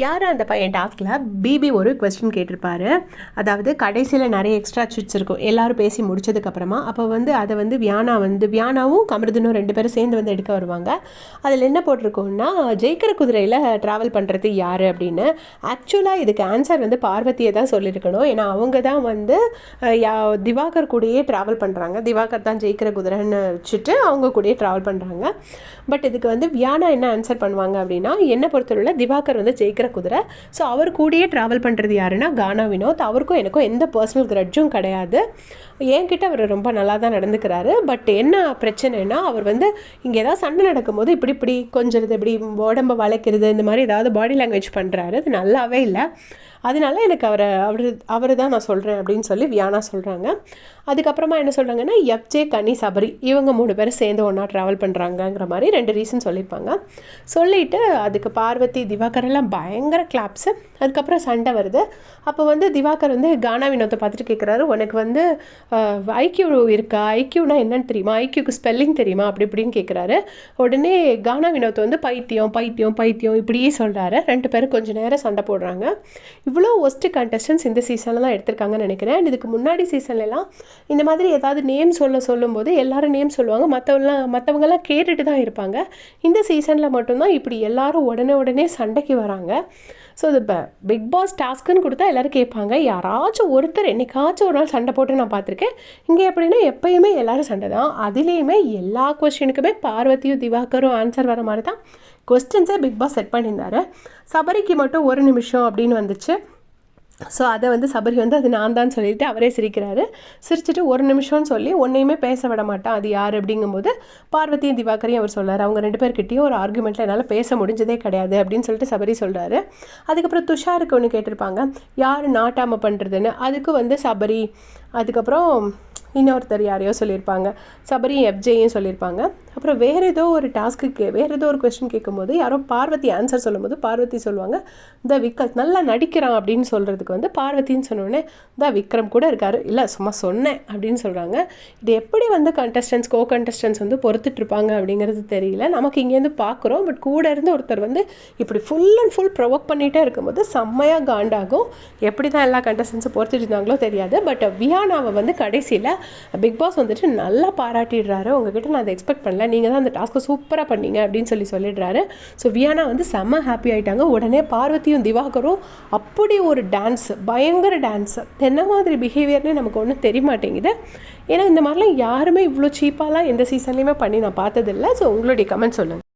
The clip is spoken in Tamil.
யார் அந்த பையன் டாஸ்கில் பிபி ஒரு கொஸ்டின் கேட்டிருப்பாரு. அதாவது கடைசியில் நிறைய எக்ஸ்ட்ரா சுவிட்ஸ் இருக்கும் எல்லோரும் பேசி முடிச்சதுக்கப்புறமா. அப்போ வந்து அதை வந்து வியானாவும் கமருதனும் 2 பேரும் சேர்ந்து வந்து எடுக்க வருவாங்க. அதில் என்ன போட்டிருக்கோன்னா, ஜெயிக்கிற குதிரையில் ட்ராவல் பண்ணுறது யார் அப்படின்னு. ஆக்சுவலாக இதுக்கு ஆன்சர் வந்து பார்வதியை தான் சொல்லியிருக்கணும். ஏன்னா அவங்க தான் வந்து திவாகர் கூடயே ட்ராவல் பண்ணுறாங்க. திவாகர் தான் ஜெயிக்கிற குதிரைன்னு வச்சுட்டு அவங்க கூடயே ட்ராவல் பண்ணுறாங்க. பட் இதுக்கு வந்து வியானா என்ன ஆன்சர் பண்ணுவாங்க அப்படின்னா, என்னை பொறுத்தவரையில் திவாகர் வந்து ஜெயிக்கிற குதிரை. ஸோ அவர் கூடயே ட்ராவல் பண்ணுறது யாருன்னா கானா வினோத். அவருக்கும் எனக்கும் எந்த பர்சனல் கிரட்ஜும் கிடையாது. என்கிட்ட அவர் ரொம்ப நல்லா தான் நடந்துக்கிறாரு. பட் என்ன பிரச்சனைனா, அவர் வந்து இங்கே ஏதாவது சண்டை நடக்கும்போது இப்படி கொஞ்சம் இப்படி உடம்பை வளைக்கிறது, இந்த மாதிரி ஏதாவது பாடி லாங்குவேஜ் பண்ணுறாரு. அது நல்லாவே இல்லை. அதனால எனக்கு அவர் தான் நான் சொல்கிறேன் அப்படின்னு சொல்லி வியானா சொல்கிறாங்க. அதுக்கப்புறமா என்ன சொல்கிறாங்கன்னா, எஃப்ஜே, கனி, சபரி இவங்க 3 பேரும் சேர்ந்து ஒன்றா ட்ராவல் பண்ணுறாங்கங்கிற மாதிரி 2 ரீசன் சொல்லியிருப்பாங்க. சொல்லிவிட்டு அதுக்கு பார்வதி திவாகரெல்லாம் பயங்கர கிளாப்ஸு. அதுக்கப்புறம் சண்டை வருது. அப்போ வந்து திவாகர் வந்து கானா வினோத்தை பார்த்துட்டு கேட்குறாரு, உனக்கு வந்து ஐக்யூ இருக்கா? ஐக்யூனா என்னன்னு தெரியுமா? ஐக்யூக்கு ஸ்பெல்லிங் தெரியுமா? அப்படி இப்படின்னு கேட்குறாரு. உடனே கானா வினோத் வந்து பைத்தியம் இப்படியே சொல்கிறாரு. 2 பேரும் கொஞ்சம் நேரம் சண்டை போடுறாங்க. இவ்வளோ ஒஸ்ட்டு கண்டஸ்டன்ஸ் இந்த சீசனில் தான் எடுத்திருக்காங்கன்னு நினைக்கிறேன். இதுக்கு முன்னாடி சீசன்லலாம் இந்த மாதிரி ஏதாவது நேம் சொல்லும்போது எல்லாரும் நேம் சொல்லுவாங்க, மற்றவங்கெல்லாம் கேட்டுட்டு தான் இருப்பாங்க. இந்த சீசனில் மட்டும்தான் இப்படி எல்லாரும் உடனே சண்டைக்கு வராங்க. ஸோ இது பிக் பாஸ் டாஸ்க்குன்னு கொடுத்தா எல்லோரும் கேட்பாங்க. யாராச்சும் ஒருத்தர் என்னைக்காச்சும் ஒரு நாள் சண்டை போட்டு நான் பார்த்துருக்கேன். இங்கே எப்படின்னா எப்பயுமே எல்லோரும் சண்டை தான். அதுலேயுமே எல்லா கொஸ்டினுக்குமே பார்வதியும் திவாகரும் ஆன்சர் வர மாதிரி தான் கொஸ்டின்ஸே பிக் பாஸ் செட் பண்ணியிருந்தாரு. சபரிக்கு மட்டும் 1 நிமிஷம் அப்படின்னு வந்துச்சு. ஸோ அதை வந்து சபரி வந்து அது நான் தான் சொல்லிட்டு அவரே சிரிக்கிறாரு. சிரிச்சுட்டு 1 நிமிஷம்னு சொல்லி ஒன்றையுமே பேச விட மாட்டான், அது யார் அப்படிங்கும்போது பார்வதியும் திவாகரையும் அவர் சொல்கிறார். அவங்க 2 பேர்கிட்டையும் ஒரு ஆர்குமெண்ட்டில் என்னால் பேச முடிஞ்சதே கிடையாது அப்படின்னு சொல்லிட்டு சபரி சொல்கிறாரு. அதுக்கப்புறம் துஷாருக்கு ஒன்று கேட்டிருப்பாங்க, யார் நாட்டாமல் பண்ணுறதுன்னு. அதுக்கு வந்து சபரி, அதுக்கப்புறம் இன்னொருத்தர் யாரையோ சொல்லியிருப்பாங்க, சபரியும் எஃப்ஜேயும் சொல்லியிருப்பாங்க. அப்புறம் வேறு ஏதோ ஒரு கொஸ்டின் கேட்கும்போது யாரோ பார்வதி ஆன்சர் சொல்லும்போது பார்வதி சொல்லுவாங்க, விக்ரம் நல்லா நடிக்கிறான் அப்படின்னு சொல்கிறதுக்கு வந்து பார்வதின்னு சொன்னோடனே விக்ரம் கூட இருக்காரு, இல்லை சும்மா சொன்னேன் அப்படின்னு சொல்கிறாங்க. இது எப்படி வந்து கோ கண்டஸ்டன்ஸ் வந்து பொறுத்துட்ருப்பாங்க அப்படிங்கிறது தெரியல. நமக்கு இங்கேருந்து பார்க்குறோம். பட் கூட இருந்து ஒருத்தர் வந்து இப்படி ஃபுல் அண்ட் ஃபுல் ப்ரொவோக் பண்ணிகிட்டே இருக்கும்போது செம்மையாக காண்டாகும். எப்படி தான் எல்லா கண்டஸ்டன்ஸும் பொறுத்துட்டு இருந்தாங்களோ தெரியாது. பட் வியானாவை வந்து கடைசியில் பிக் பாஸ் வந்துட்டு நல்லா பாராட்டிடுறாரு. உங்ககிட்ட நான் அதை எக்ஸ்பெக்ட் பண்ணல, நீங்கள் தான் அந்த டாஸ்க்கை சூப்பராக பண்ணீங்க அப்படின்னு சொல்லிடுறாரு. ஸோ வியானா வந்து செம்ம ஹாப்பி ஆகிட்டாங்க. உடனே பார்வதியும் திவாகரும் அப்படி ஒரு டான்ஸ், பயங்கர டான்ஸ். என்ன மாதிரி பிஹேவியர்னே நமக்கு ஒன்றும் தெரிய மாட்டேங்குது. ஏன்னா இந்த மாதிரிலாம் யாருமே இவ்வளோ சீப்பாலாம் எந்த சீசன்லேயுமே பண்ணி நான் பார்த்ததில்லை. ஸோ உங்களுடைய கமெண்ட் சொல்லுங்கள்.